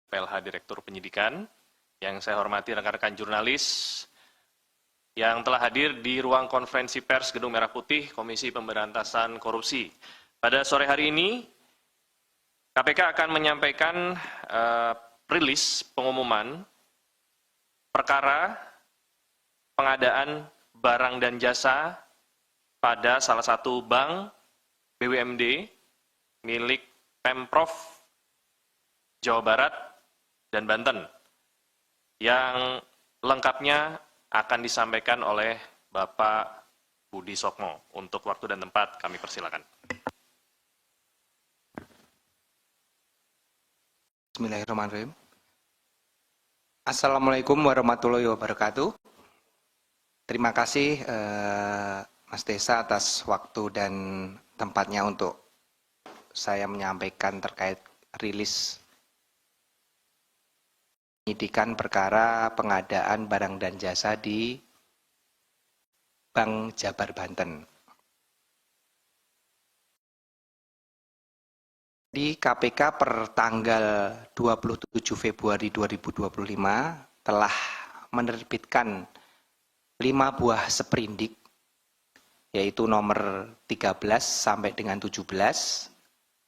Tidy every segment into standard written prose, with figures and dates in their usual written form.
PLH Direktur Penyidikan, yang saya hormati rekan-rekan jurnalis yang telah hadir di ruang konferensi pers Gedung Merah Putih Komisi Pemberantasan Korupsi. Pada sore hari ini, KPK akan menyampaikan rilis pengumuman perkara pengadaan barang dan jasa pada salah satu bank BUMD milik Pemprov Jawa Barat dan Banten, yang lengkapnya akan disampaikan oleh Bapak Budi Sokmo. Untuk waktu dan tempat kami persilakan. Bismillahirrahmanirrahim. Assalamualaikum warahmatullahi wabarakatuh. Terima kasih Mas Desa atas waktu dan tempatnya untuk saya menyampaikan terkait rilis penyidikan perkara pengadaan barang dan jasa di Bank Jabar Banten. Di KPK per tanggal 27 Februari 2025 telah menerbitkan 5 buah seprindik, yaitu nomor 13 sampai dengan 17,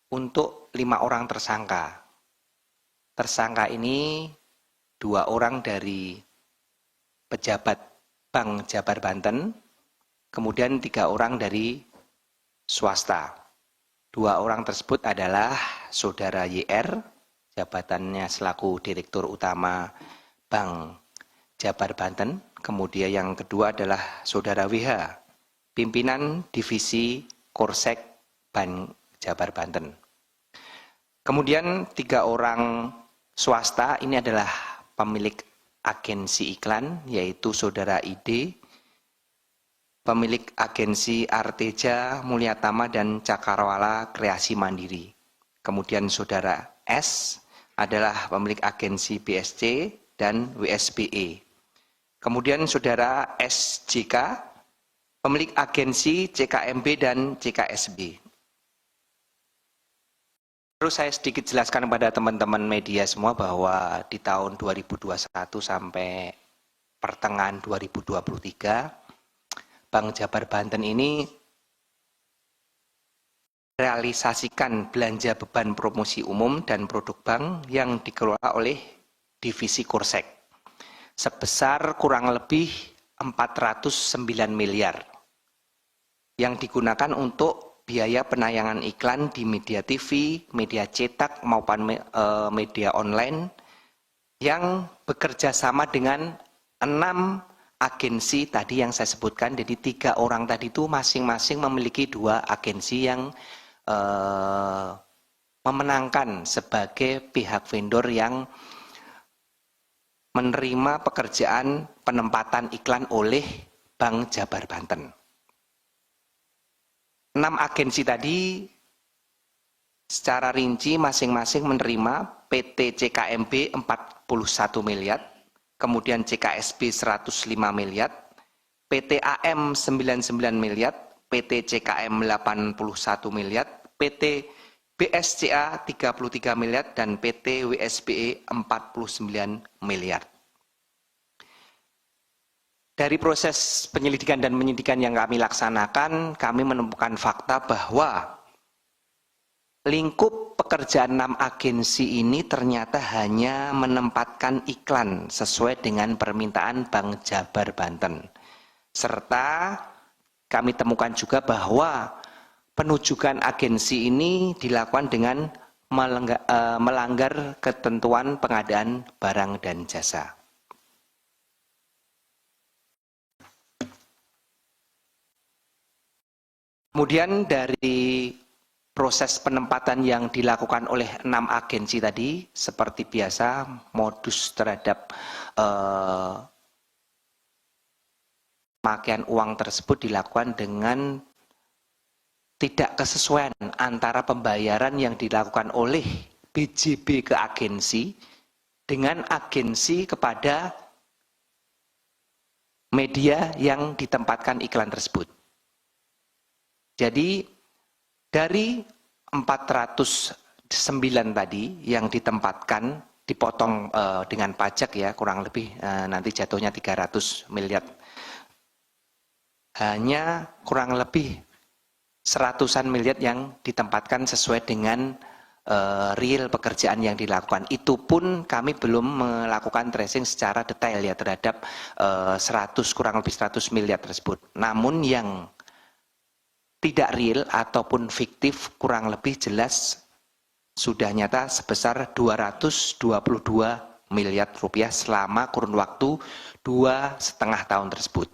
untuk 5 orang tersangka. Tersangka ini 2 orang dari pejabat Bank Jabar Banten, kemudian 3 orang dari swasta. 2 orang tersebut adalah Saudara YR, jabatannya selaku Direktur Utama Bank Jabar Banten, kemudian yang kedua adalah Saudara WH, pimpinan Divisi Korsek Bank Jabar Banten. Kemudian 3 orang swasta ini adalah pemilik agensi iklan, yaitu Saudara ID, pemilik agensi Arteja, Mulyatama, dan Cakrawala Kreasi Mandiri. Kemudian Saudara S adalah pemilik agensi BSC dan WSBE. Kemudian Saudara SJK, pemilik agensi CKMB dan CKSB. Terus saya sedikit jelaskan kepada teman-teman media semua bahwa di tahun 2021 sampai pertengahan 2023, Bank Jabar Banten ini realisasikan belanja beban promosi umum dan produk bank yang dikelola oleh Divisi Korsek sebesar kurang lebih 409 miliar yang digunakan untuk biaya penayangan iklan di media TV, media cetak maupun media online yang bekerja sama dengan 6 agensi tadi yang saya sebutkan. Jadi 3 orang tadi itu masing-masing memiliki 2 agensi yang memenangkan sebagai pihak vendor yang menerima pekerjaan penempatan iklan oleh Bank Jabar Banten. 6 agensi tadi secara rinci masing-masing menerima PT CKMB 41 miliar, kemudian CKSB 105 miliar, PT AM 99 miliar, PT CKM 81 miliar, PT BSCA 33 miliar, dan PT WSBE 49 miliar. Dari proses penyelidikan dan penyidikan yang kami laksanakan, kami menemukan fakta bahwa lingkup pekerjaan 6 agensi ini ternyata hanya menempatkan iklan sesuai dengan permintaan Bank Jabar Banten. Serta kami temukan juga bahwa penujukan agensi ini dilakukan dengan melanggar ketentuan pengadaan barang dan jasa. Kemudian dari proses penempatan yang dilakukan oleh 6 agensi tadi, seperti biasa modus terhadap pemakaian uang tersebut dilakukan dengan tidak kesesuaian antara pembayaran yang dilakukan oleh BJB ke agensi dengan agensi kepada media yang ditempatkan iklan tersebut. Jadi dari 409 tadi yang ditempatkan dipotong dengan pajak ya, kurang lebih nanti jatuhnya 300 miliar. Hanya kurang lebih seratusan miliar yang ditempatkan sesuai dengan real pekerjaan yang dilakukan. Itu pun kami belum melakukan tracing secara detail ya terhadap kurang lebih 100 miliar tersebut. Namun yang tidak real ataupun fiktif kurang lebih jelas sudah nyata sebesar 222 miliar rupiah selama kurun waktu 2,5 tahun tersebut.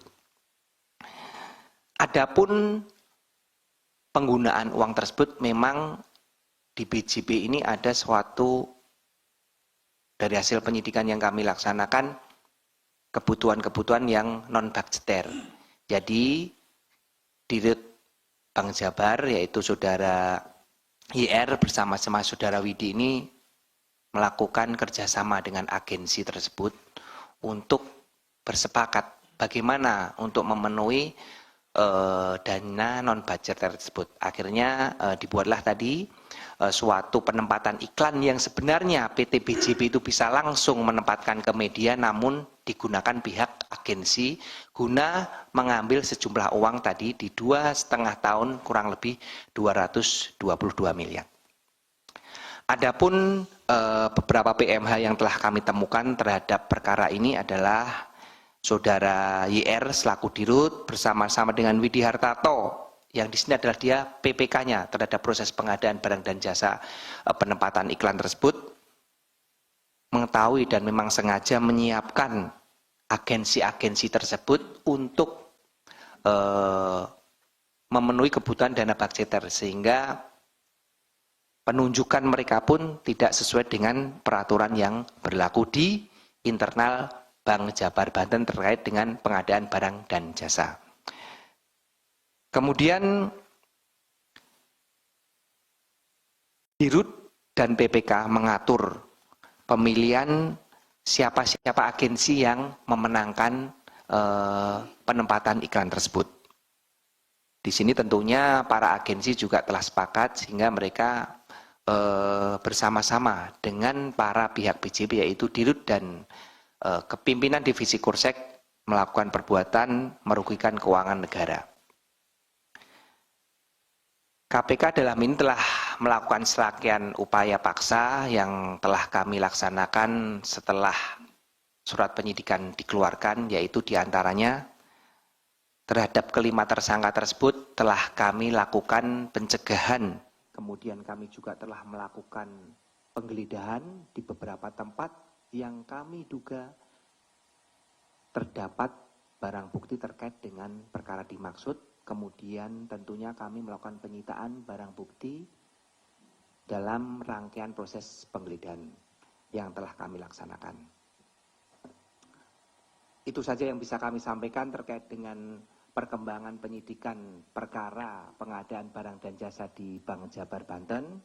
Adapun penggunaan uang tersebut memang di BJB ini ada suatu dari hasil penyidikan yang kami laksanakan kebutuhan-kebutuhan yang non budgeter. Jadi Dirut Bank Jabar yaitu saudara YR bersama-sama saudara Widi ini melakukan kerjasama dengan agensi tersebut untuk bersepakat bagaimana untuk memenuhi dana non budget tersebut. Akhirnya dibuatlah tadi suatu penempatan iklan yang sebenarnya PT BJB itu bisa langsung menempatkan ke media, namun digunakan pihak agensi guna mengambil sejumlah uang tadi di 2,5 tahun kurang lebih 222 miliar. Adapun beberapa PMH yang telah kami temukan terhadap perkara ini adalah saudara YR selaku Dirut bersama-sama dengan Widi Hartarto yang di sini adalah dia PPK-nya terhadap proses pengadaan barang dan jasa penempatan iklan tersebut, mengetahui dan memang sengaja menyiapkan agensi-agensi tersebut untuk memenuhi kebutuhan dana budgeter sehingga penunjukan mereka pun tidak sesuai dengan peraturan yang berlaku di internal Bank Jabar Banten terkait dengan pengadaan barang dan jasa. Kemudian Dirut dan PPK mengatur pemilihan siapa-siapa agensi yang memenangkan penempatan iklan tersebut. Di sini tentunya para agensi juga telah sepakat sehingga mereka bersama-sama dengan para pihak BJB yaitu Dirut dan kepimpinan divisi Kursek melakukan perbuatan merugikan keuangan negara. KPK dalam ini telah melakukan serangkaian upaya paksa yang telah kami laksanakan setelah surat penyidikan dikeluarkan, yaitu diantaranya terhadap kelima tersangka tersebut telah kami lakukan pencegahan, kemudian kami juga telah melakukan penggeledahan di beberapa tempat yang kami duga terdapat barang bukti terkait dengan perkara dimaksud. Kemudian tentunya kami melakukan penyitaan barang bukti dalam rangkaian proses penggeledahan yang telah kami laksanakan. Itu saja yang bisa kami sampaikan terkait dengan perkembangan penyidikan perkara pengadaan barang dan jasa di Bank Jabar Banten.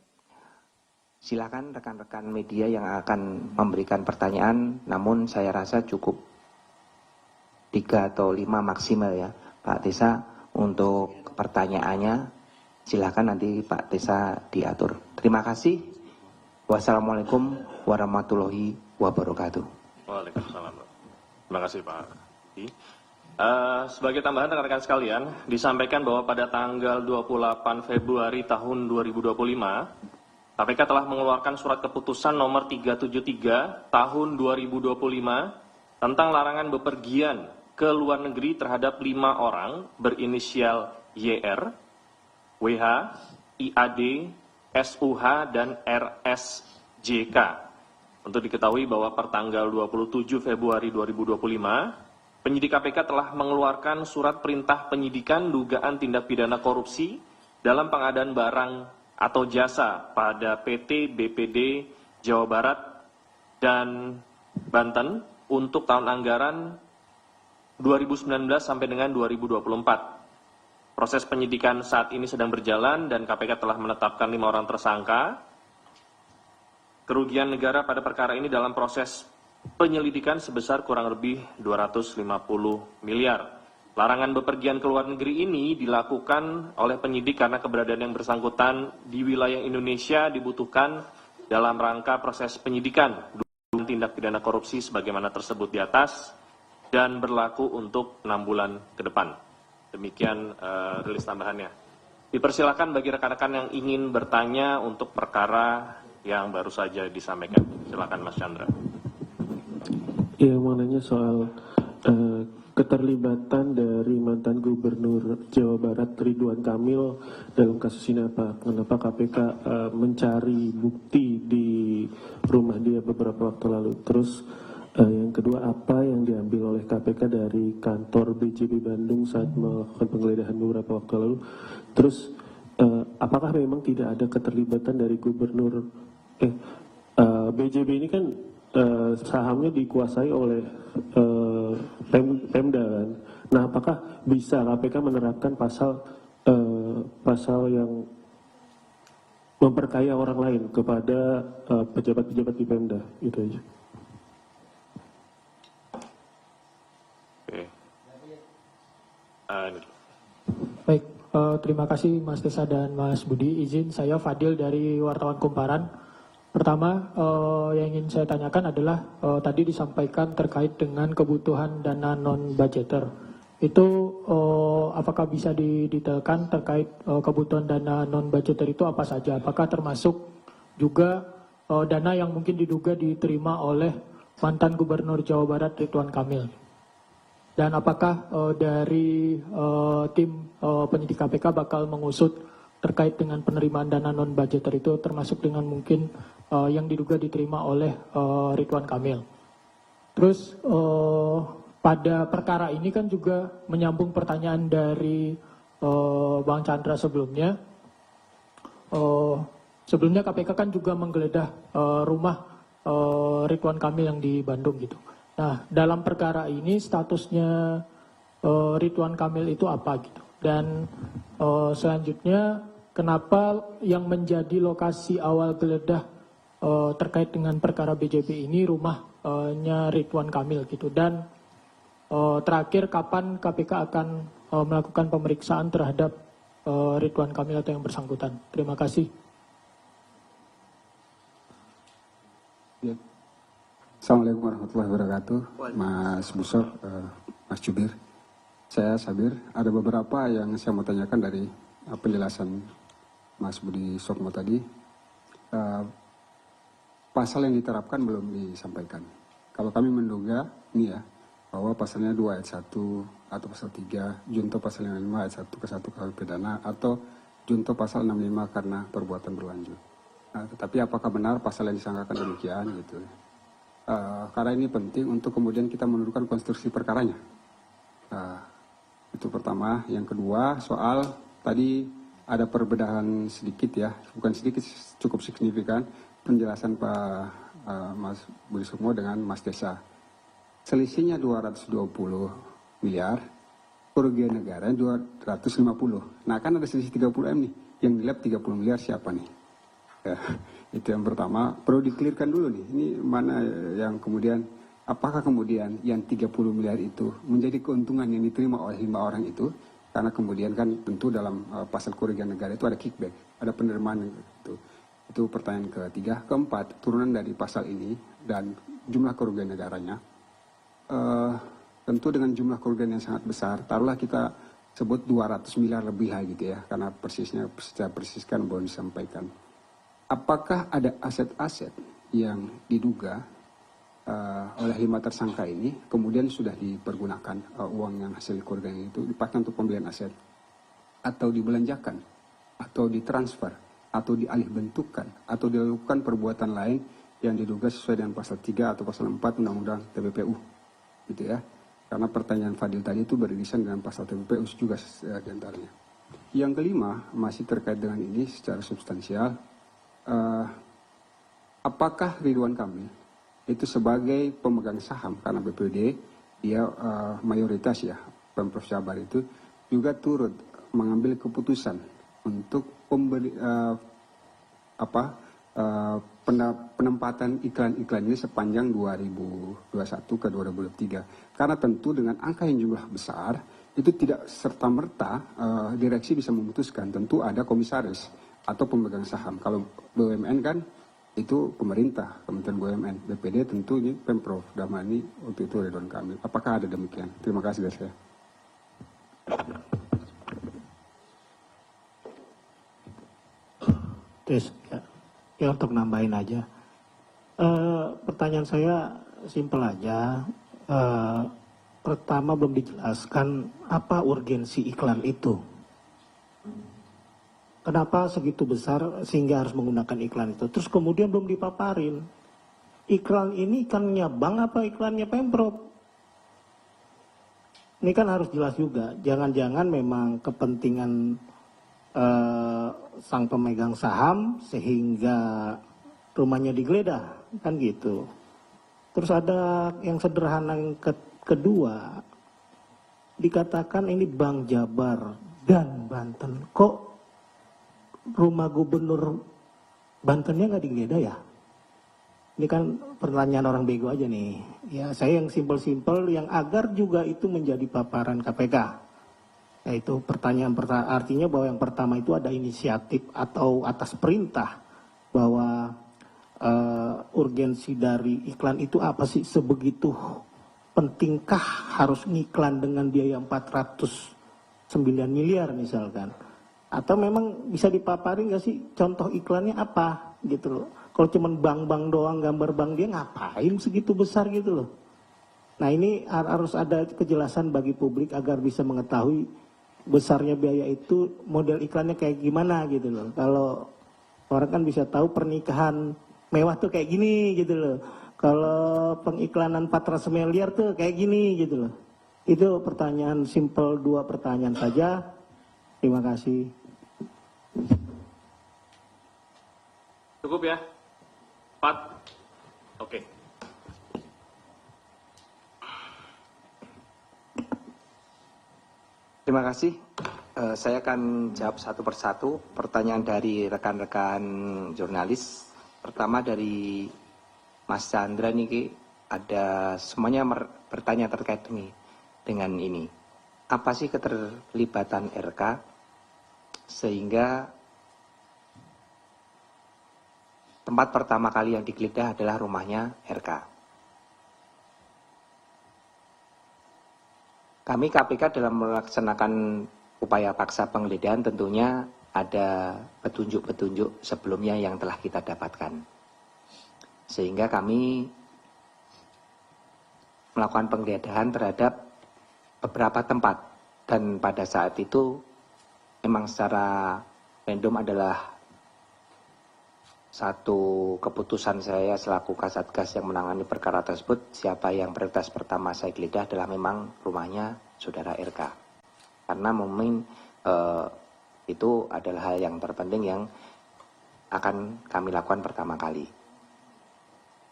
Silakan rekan-rekan media yang akan memberikan pertanyaan, namun saya rasa cukup 3 atau 5 maksimal ya Pak Tesa untuk pertanyaannya. Silakan nanti Pak Tesa diatur. Terima kasih. Wassalamualaikum warahmatullahi wabarakatuh. Waalaikumsalam. Terima kasih Pak. Sebagai tambahan rekan-rekan sekalian, disampaikan bahwa pada tanggal 28 Februari tahun 2025, KPK telah mengeluarkan surat keputusan nomor 373 tahun 2025 tentang larangan bepergian ke luar negeri terhadap 5 orang berinisial YR, WH, IAD, SUH, dan RSJK. Untuk diketahui bahwa per tanggal 27 Februari 2025, penyidik KPK telah mengeluarkan surat perintah penyidikan dugaan tindak pidana korupsi dalam pengadaan barang atau jasa pada PT BPD Jawa Barat dan Banten untuk tahun anggaran 2019 sampai dengan 2024. Proses penyidikan saat ini sedang berjalan dan KPK telah menetapkan 5 orang tersangka. Kerugian negara pada perkara ini dalam proses penyelidikan sebesar kurang lebih 250 miliar. Larangan bepergian ke luar negeri ini dilakukan oleh penyidik karena keberadaan yang bersangkutan di wilayah Indonesia dibutuhkan dalam rangka proses penyidikan. tindak pidana korupsi sebagaimana tersebut di atas dan berlaku untuk 6 bulan ke depan. Demikian rilis tambahannya. Dipersilakan bagi rekan-rekan yang ingin bertanya untuk perkara yang baru saja disampaikan. Silakan Mas Chandra. Ya, mau nanya soal keterlibatan dari mantan Gubernur Jawa Barat Ridwan Kamil dalam kasus ini apa? Kenapa KPK mencari bukti di rumah dia beberapa waktu lalu? Terus yang kedua, apa yang diambil oleh KPK dari kantor BJB Bandung saat melakukan penggeledahan beberapa waktu lalu? Terus apakah memang tidak ada keterlibatan dari Gubernur BJB ini kan sahamnya dikuasai oleh Pemda kan. Nah, apakah bisa KPK menerapkan pasal yang memperkaya orang lain kepada pejabat-pejabat di Pemda? Itu aja. Oke. Baik, terima kasih Mas Desa dan Mas Budi. Izin saya Fadil dari Wartawan Kumparan. Pertama, yang ingin saya tanyakan adalah tadi disampaikan terkait dengan kebutuhan dana non-budgeter. Itu apakah bisa didetailkan terkait kebutuhan dana non-budgeter itu apa saja? Apakah termasuk juga dana yang mungkin diduga diterima oleh mantan Gubernur Jawa Barat Ridwan Kamil? Dan apakah dari tim penyidik KPK bakal mengusut terkait dengan penerimaan dana non-budgeter itu termasuk dengan mungkin yang diduga diterima oleh Ridwan Kamil. Terus pada perkara ini kan juga menyambung pertanyaan dari Bang Chandra sebelumnya. Sebelumnya KPK kan juga menggeledah rumah Ridwan Kamil yang di Bandung gitu. Nah, dalam perkara ini statusnya Ridwan Kamil itu apa gitu. Dan selanjutnya kenapa yang menjadi lokasi awal geledah terkait dengan perkara BJB ini rumahnya Ridwan Kamil gitu. Dan terakhir kapan KPK akan melakukan pemeriksaan terhadap Ridwan Kamil atau yang bersangkutan. Terima kasih. Ya. Assalamualaikum warahmatullahi wabarakatuh, Mas Busok, Mas Jubir. Saya Sabir. Ada beberapa yang saya mau tanyakan dari penjelasan Mas Budi Sukmo tadi. Pasal yang diterapkan belum disampaikan. Kalau kami menduga ini ya, bahwa pasalnya 2 ayat 1 atau pasal 3, junto pasal 5 ayat 1 ke 1 KUH pidana, atau junto pasal 65 karena perbuatan berlanjut. Nah, tetapi apakah benar pasal yang disangkakan demikian gitu? Karena ini penting untuk kemudian kita menentukan konstruksi perkaranya. Itu pertama. Yang kedua, soal tadi ada perbedaan sedikit ya, bukan sedikit, cukup signifikan penjelasan Pak Mas Budi Sukmo dengan Mas Desa. Selisihnya 220 miliar, kerugian negara 250. Nah, kan ada selisih 30 M nih, yang dilap 30 miliar siapa nih? Ya, itu yang pertama, perlu dikelirkan dulu nih, ini mana yang kemudian, apakah kemudian yang 30 miliar itu menjadi keuntungan yang diterima oleh 5 orang itu, karena kemudian kan tentu dalam pasal kerugian negara itu ada kickback, ada penerimaan itu pertanyaan ketiga. Keempat, turunan dari pasal ini dan jumlah kerugian negaranya, tentu dengan jumlah kerugian yang sangat besar, taruhlah kita sebut 200 miliar lebih lah gitu ya, karena persisnya secara persis kan belum disampaikan. Apakah ada aset-aset yang diduga oleh 5 tersangka ini kemudian sudah dipergunakan uang yang hasil kerugian itu dipakai untuk pembelian aset, atau dibelanjakan, atau ditransfer, atau dialih bentukkan, atau dilakukan perbuatan lain yang diduga sesuai dengan pasal 3 atau pasal 4 Undang-Undang TPPU gitu ya. Karena pertanyaan Fadil tadi itu beririsan dengan pasal TPPU juga diantaranya. Yang kelima, masih terkait dengan ini secara substansial, apakah Ridwan Kamil itu sebagai pemegang saham, karena BPD dia mayoritas ya, Pemprov Jabar itu juga turut mengambil keputusan untuk penempatan iklan-iklan ini sepanjang 2021 ke 2023. Karena tentu dengan angka yang jumlah besar, itu tidak serta-merta direksi bisa memutuskan. Tentu ada komisaris atau pemegang saham. Kalau BUMN kan itu pemerintah, Kementerian BUMN, BPD tentu ini Pemprov, Damani untuk itu Ridwan Kamil. Apakah ada demikian? Terima kasih dari saya. Tes, ya untuk nambahin aja. Pertanyaan saya simpel aja. Pertama belum dijelaskan apa urgensi iklan itu. Kenapa segitu besar sehingga harus menggunakan iklan itu? Terus kemudian belum dipaparin. Iklan ini iklannya bank apa iklannya Pemprov? Ini kan harus jelas juga. Jangan-jangan memang kepentingan sang pemegang saham sehingga rumahnya digeledah. Kan gitu. Terus ada yang sederhana yang kedua. Dikatakan ini Bank Jabar dan Banten. Kok rumah gubernur Bantennya nggak digeledah ya? Ini kan pertanyaan orang bego aja nih. Ya saya yang simpel-simpel yang agar juga itu menjadi paparan KPK. Yaitu pertanyaan artinya bahwa yang pertama itu ada inisiatif atau atas perintah bahwa urgensi dari iklan itu apa sih, sebegitu pentingkah harus ngiklan dengan biaya 409 miliar misalkan. Atau memang bisa dipaparin nggak sih contoh iklannya apa gitu loh. Kalau cuma bank-bank doang, gambar bank dia ngapain segitu besar gitu loh. Nah ini harus ada kejelasan bagi publik agar bisa mengetahui besarnya biaya itu, model iklannya kayak gimana gitu loh. Kalau orang kan bisa tahu pernikahan mewah tuh kayak gini gitu loh. Kalau pengiklanan 400 miliar tuh kayak gini gitu loh. Itu pertanyaan simple, 2 pertanyaan saja. Terima kasih. Cukup ya? 4? Oke. Terima kasih. Saya akan jawab satu persatu pertanyaan dari rekan-rekan jurnalis. Pertama dari Mas Chandra nih, ada semuanya bertanya terkait dengan ini. Apa sih keterlibatan RK sehingga tempat pertama kali yang digeledah adalah rumahnya RK. Kami KPK dalam melaksanakan upaya paksa penggeledahan tentunya ada petunjuk-petunjuk sebelumnya yang telah kita dapatkan. Sehingga kami melakukan penggeledahan terhadap beberapa tempat. Dan pada saat itu memang secara random adalah satu keputusan saya selaku Kasatgas yang menangani perkara tersebut. Siapa yang prioritas pertama saya geledah adalah memang rumahnya saudara RK. Karena memang itu adalah hal yang terpenting yang akan kami lakukan pertama kali.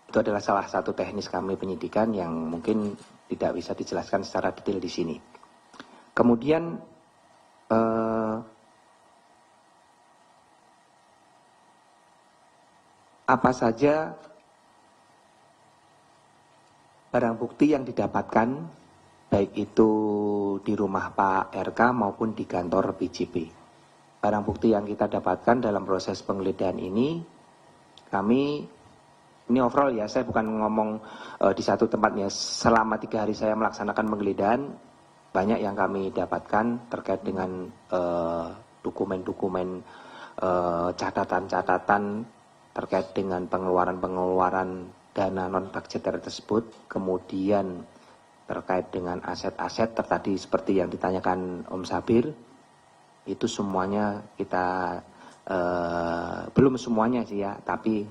Itu adalah salah satu teknis kami penyidikan yang mungkin tidak bisa dijelaskan secara detail di sini. Kemudian apa saja barang bukti yang didapatkan baik itu di rumah Pak RK maupun di kantor BJP. Barang bukti yang kita dapatkan dalam proses penggeledahan ini, ini overall ya, saya bukan ngomong di satu tempatnya. Selama 3 hari saya melaksanakan penggeledahan, banyak yang kami dapatkan terkait dengan dokumen-dokumen, catatan-catatan terkait dengan pengeluaran-pengeluaran dana non-budgeter tersebut, kemudian terkait dengan aset-aset tadi seperti yang ditanyakan Om Sabir, itu semuanya kita, belum semuanya sih ya, tapi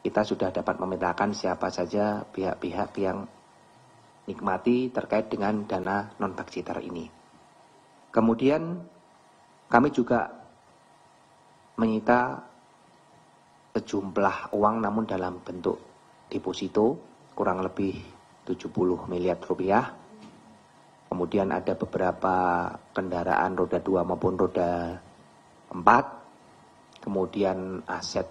kita sudah dapat memetakan siapa saja pihak-pihak yang nikmati terkait dengan dana non-budgeter ini. Kemudian kami juga menyita sejumlah uang namun dalam bentuk deposito kurang lebih 70 miliar rupiah. Kemudian ada beberapa kendaraan roda 2 maupun roda 4. Kemudian aset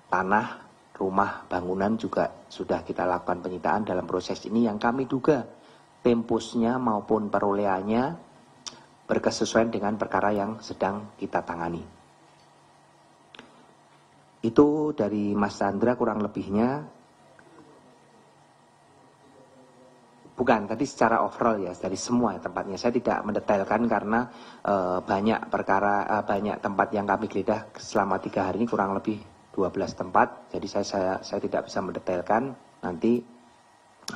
tanah, rumah, bangunan juga sudah kita lakukan penyitaan dalam proses ini yang kami duga tempusnya maupun perolehannya berkesesuaian dengan perkara yang sedang kita tangani. Itu dari Mas Chandra kurang lebihnya. Bukan, tadi secara overall ya, dari semua tempatnya. Saya tidak mendetailkan karena banyak perkara, banyak tempat yang kami geledah selama 3 hari ini, kurang lebih 12 tempat. Jadi saya tidak bisa mendetailkan. Nanti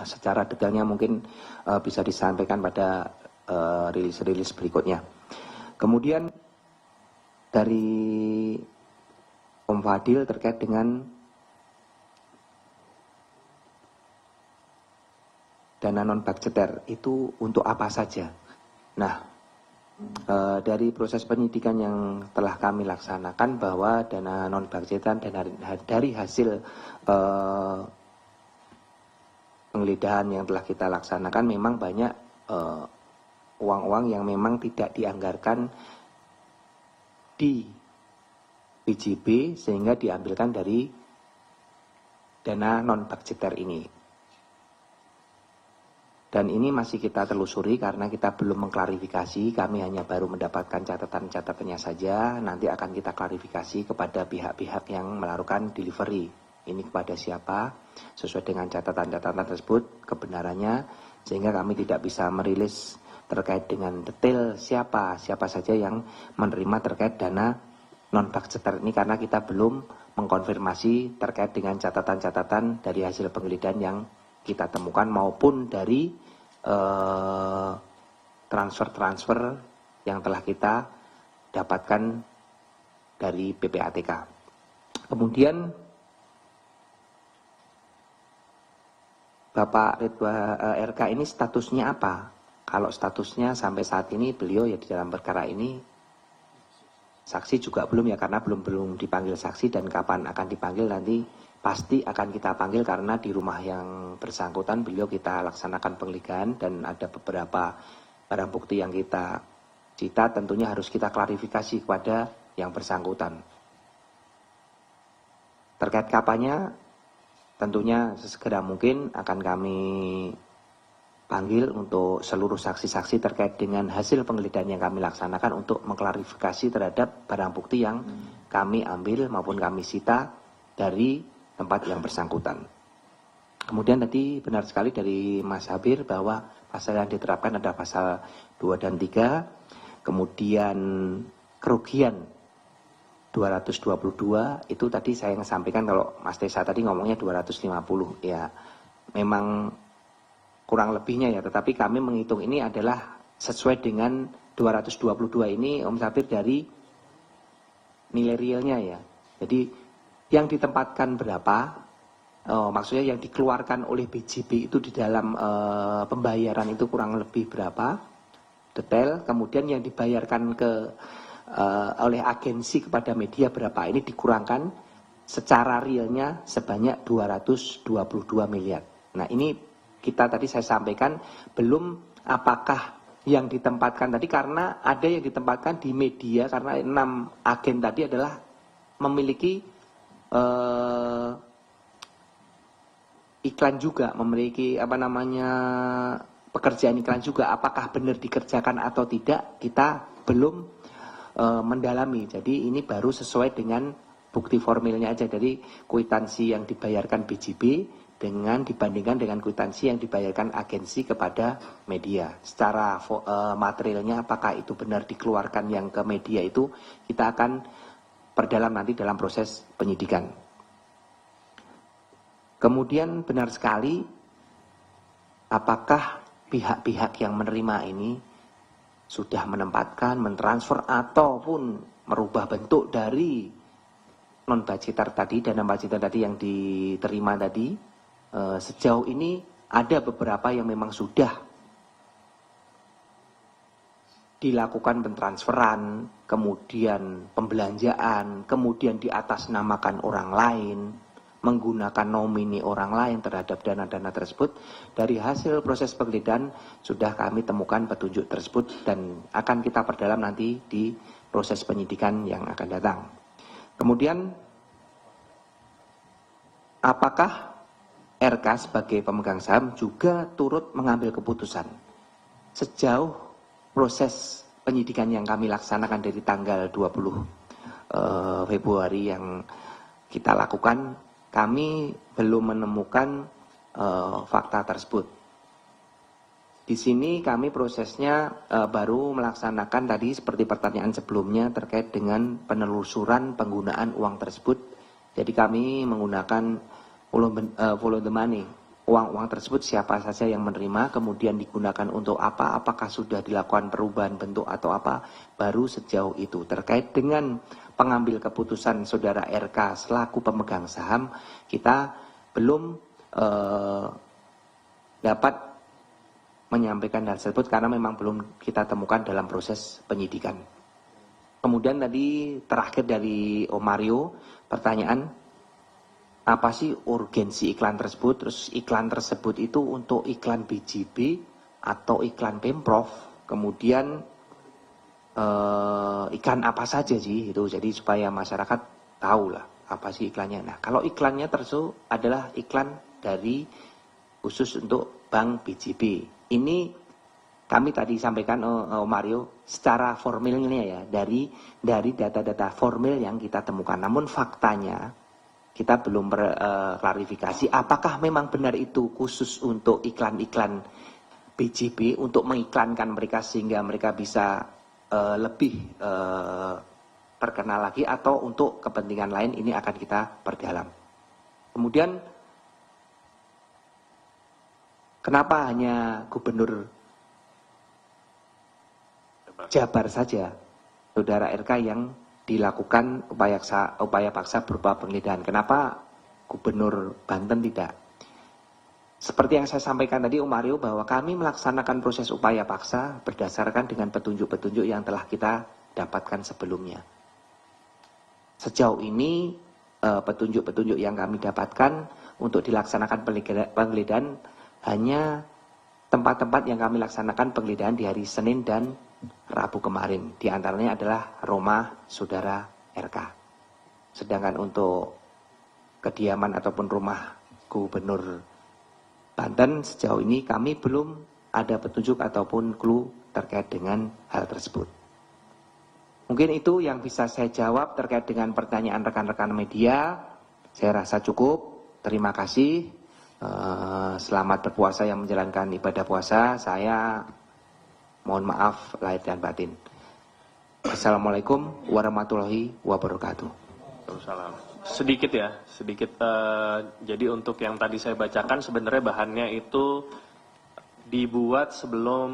secara detailnya mungkin bisa disampaikan pada rilis-rilis berikutnya. Kemudian dari Om Fadil terkait dengan dana non-budgeter itu untuk apa saja. Nah, dari proses penyidikan yang telah kami laksanakan bahwa dana non-budgeter dan dari hasil penggeledahan yang telah kita laksanakan memang banyak uang-uang yang memang tidak dianggarkan di PJB sehingga diambilkan dari dana non-budgeter ini. Dan ini masih kita telusuri karena kita belum mengklarifikasi, kami hanya baru mendapatkan catatan-catatannya saja, nanti akan kita klarifikasi kepada pihak-pihak yang melakukan delivery. Ini kepada siapa, sesuai dengan catatan-catatan tersebut, kebenarannya, sehingga kami tidak bisa merilis terkait dengan detail siapa saja yang menerima terkait dana non-budgeter ini karena kita belum mengkonfirmasi terkait dengan catatan-catatan dari hasil penggeledahan yang kita temukan maupun dari transfer-transfer yang telah kita dapatkan dari PPATK. Kemudian Bapak Ridwan RK ini statusnya apa? Kalau statusnya sampai saat ini beliau ya di dalam perkara ini saksi juga belum ya karena belum dipanggil saksi dan kapan akan dipanggil nanti pasti akan kita panggil karena di rumah yang bersangkutan beliau kita laksanakan penggeledahan dan ada beberapa barang bukti yang kita cita tentunya harus kita klarifikasi kepada yang bersangkutan. Terkait kapannya tentunya sesegera mungkin akan kami panggil untuk seluruh saksi-saksi terkait dengan hasil penggeledahan yang kami laksanakan untuk mengklarifikasi terhadap barang bukti yang kami ambil maupun kami sita dari tempat yang bersangkutan. Kemudian tadi benar sekali dari Mas Habir bahwa pasal yang diterapkan ada pasal 2 dan 3, kemudian kerugian 222 itu tadi saya sampaikan kalau Mas Desa tadi ngomongnya 250 ya memang kurang lebihnya ya, tetapi kami menghitung ini adalah sesuai dengan 222 ini Om Sabir dari nilai realnya ya. Jadi yang ditempatkan berapa, maksudnya yang dikeluarkan oleh BJB itu di dalam pembayaran itu kurang lebih berapa, detail, kemudian yang dibayarkan oleh agensi kepada media berapa, ini dikurangkan secara realnya sebanyak 222 miliar. Nah ini kita tadi saya sampaikan belum apakah yang ditempatkan tadi karena ada yang ditempatkan di media karena 6 agen tadi adalah memiliki iklan juga, memiliki pekerjaan iklan juga. Apakah benar dikerjakan atau tidak kita belum mendalami. Jadi ini baru sesuai dengan bukti formilnya aja dari kwitansi yang dibayarkan BJB dibandingkan dengan kwitansi yang dibayarkan agensi kepada media. Secara materialnya apakah itu benar dikeluarkan yang ke media itu kita akan perdalam nanti dalam proses penyidikan. Kemudian benar sekali apakah pihak-pihak yang menerima ini sudah menempatkan, mentransfer ataupun merubah bentuk dari non-budgeter tadi, dana budgeter tadi yang diterima tadi. Sejauh ini ada beberapa yang memang sudah dilakukan pentransferan, kemudian pembelanjaan, kemudian diatasnamakan orang lain, menggunakan nomini orang lain terhadap dana-dana tersebut. Dari hasil proses penggeledahan sudah kami temukan petunjuk tersebut dan akan kita perdalam nanti di proses penyidikan yang akan datang. Kemudian apakah RK sebagai pemegang saham juga turut mengambil keputusan? Sejauh proses penyidikan yang kami laksanakan dari tanggal 20 Februari yang kita lakukan, kami belum menemukan fakta tersebut. Di sini kami prosesnya baru melaksanakan tadi seperti pertanyaan sebelumnya terkait dengan penelusuran penggunaan uang tersebut. Jadi kami menggunakan follow the money. Uang-uang tersebut siapa saja yang menerima, kemudian digunakan untuk apa, apakah sudah dilakukan perubahan bentuk atau apa, baru sejauh itu. Terkait dengan pengambil keputusan saudara RK selaku pemegang saham, kita belum dapat menyampaikan hal tersebut karena memang belum kita temukan dalam proses penyidikan. Kemudian tadi terakhir dari Om Mario, pertanyaan, apa sih urgensi iklan tersebut? Terus iklan tersebut itu untuk iklan BJB atau iklan Pemprov? Kemudian iklan apa saja sih itu? Jadi supaya masyarakat tahu lah apa sih iklannya. Nah, kalau iklannya tersebut adalah iklan dari khusus untuk Bank BJB. Ini kami tadi sampaikan Mario secara formilnya ya dari data-data formil yang kita temukan. Namun faktanya kita belum klarifikasi apakah memang benar itu khusus untuk iklan-iklan BJB untuk mengiklankan mereka sehingga mereka bisa lebih terkenal lagi atau untuk kepentingan lain, ini akan kita perdalam. Kemudian kenapa hanya Gubernur Jabar saja, saudara RK, yang dilakukan upaya paksa berupa penggeledahan? Kenapa Gubernur Banten tidak? Seperti yang saya sampaikan tadi Om Mario, bahwa kami melaksanakan proses upaya paksa berdasarkan dengan petunjuk-petunjuk yang telah kita dapatkan sebelumnya. Sejauh ini petunjuk-petunjuk yang kami dapatkan untuk dilaksanakan penggeledahan hanya tempat-tempat yang kami laksanakan penggeledahan di hari Senin dan Rabu kemarin. Di antaranya adalah rumah saudara RK. Sedangkan untuk kediaman ataupun rumah Gubernur Banten sejauh ini kami belum ada petunjuk ataupun clue terkait dengan hal tersebut. Mungkin itu yang bisa saya jawab terkait dengan pertanyaan rekan-rekan media. Saya rasa cukup. Terima kasih. Selamat berpuasa yang menjalankan ibadah puasa. Saya mohon maaf lahir dan batin. Assalamualaikum warahmatullahi wabarakatuh. Waalaikumsalam. Sedikit ya, sedikit. Jadi untuk yang tadi saya bacakan sebenarnya bahannya itu dibuat sebelum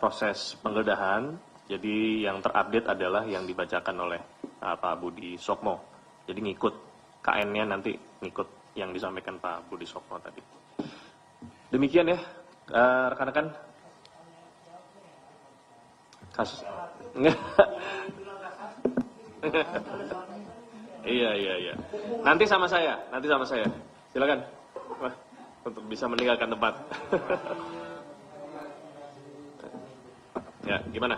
proses penggeledahan. Jadi yang terupdate adalah yang dibacakan oleh Pak Budi Sokmo. Jadi ngikut KN-nya nanti ngikut yang disampaikan Pak Budi Sokmo tadi. Demikian ya, rekan-rekan. Kasus. Iya. Nanti sama saya. Silakan. Wah, untuk bisa meninggalkan tempat. Ya, gimana?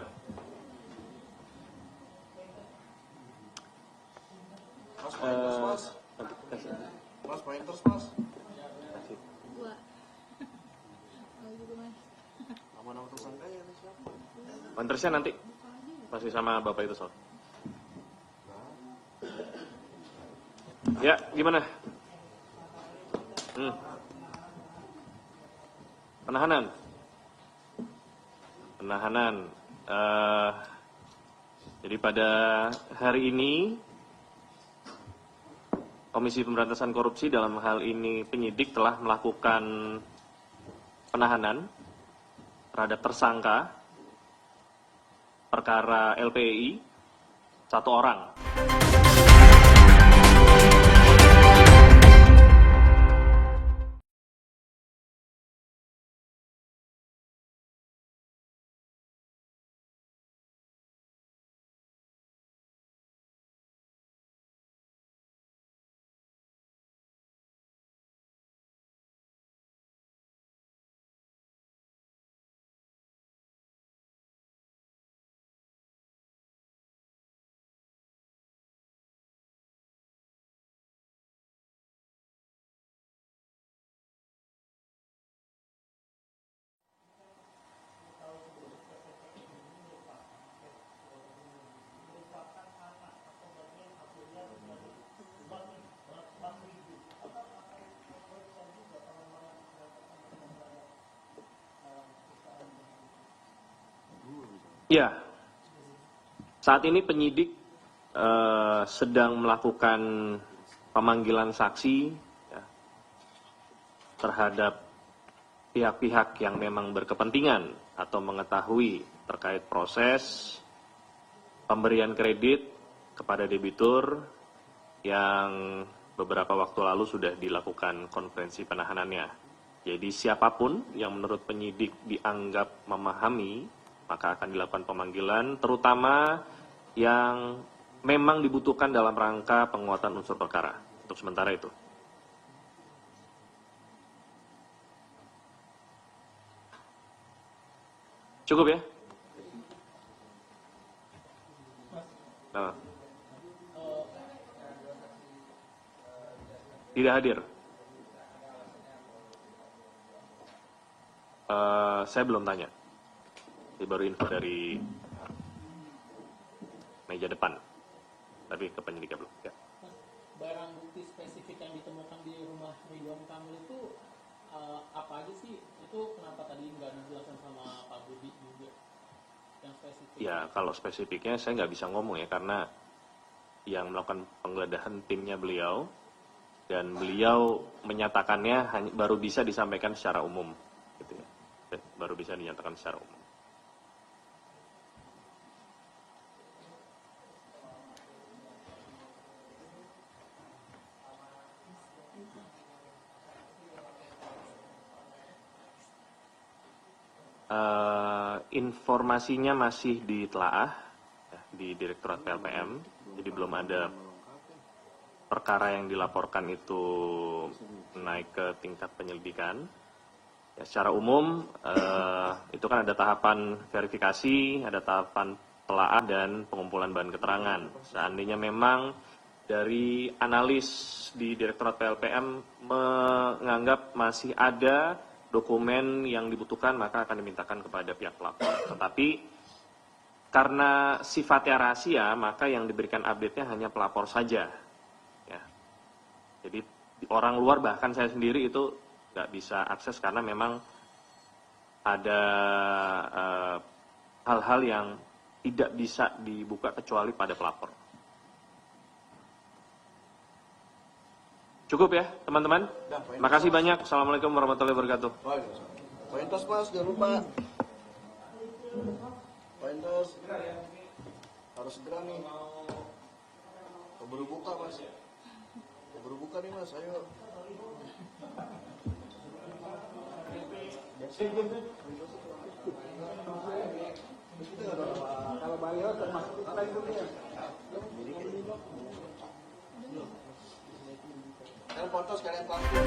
Mas, pointers, Mas. Nama-nama tersangka ya siapa? Pointersnya nanti masih sama Bapak itu soal. Ya, gimana? Penahanan. Jadi pada hari ini Komisi Pemberantasan Korupsi dalam hal ini penyidik telah melakukan penahanan terhadap tersangka perkara LPI 1 orang. Ya, saat ini penyidik sedang melakukan pemanggilan saksi ya, terhadap pihak-pihak yang memang berkepentingan atau mengetahui terkait proses pemberian kredit kepada debitur yang beberapa waktu lalu sudah dilakukan konferensi penahanannya. Jadi siapapun yang menurut penyidik dianggap memahami, maka akan dilakukan pemanggilan, terutama yang memang dibutuhkan dalam rangka penguatan unsur perkara. Untuk sementara itu. Cukup ya? Nah. Tidak hadir. Saya belum tanya. Ini baru info dari meja depan. Tapi ke penyidiknya belum. Ya. Barang bukti spesifik yang ditemukan di rumah Ridwan Kamil itu apa aja sih? Itu kenapa tadi nggak dijelaskan sama Pak Budi juga? Yang spesifik. Ya, kalau spesifiknya saya nggak bisa ngomong ya, karena yang melakukan penggeledahan timnya beliau, dan beliau menyatakannya baru bisa disampaikan secara umum. Gitu ya. Baru bisa dinyatakan secara umum. Informasinya masih ditelaah ya, di Direktorat PLPM, jadi belum ada perkara yang dilaporkan itu naik ke tingkat penyelidikan. Ya, secara umum itu kan ada tahapan verifikasi, ada tahapan telaah dan pengumpulan bahan keterangan. Seandainya memang dari analis di Direktorat PLPM menganggap masih ada dokumen yang dibutuhkan, maka akan dimintakan kepada pihak pelapor. Tetapi karena sifatnya rahasia, maka yang diberikan update-nya hanya pelapor saja. Ya. Jadi orang luar, bahkan saya sendiri itu nggak bisa akses karena memang ada hal-hal yang tidak bisa dibuka kecuali pada pelapor. Cukup ya, teman-teman? Makasih banyak. Assalamualaikum warahmatullahi wabarakatuh. Pointos mas, jangan lupa. Pointos. Harus segera nih. Keburu buka mas. Keburu buka nih mas, ayo. Kalau beliau termasuk apa itu dia? Kalian foto sekalian panggung.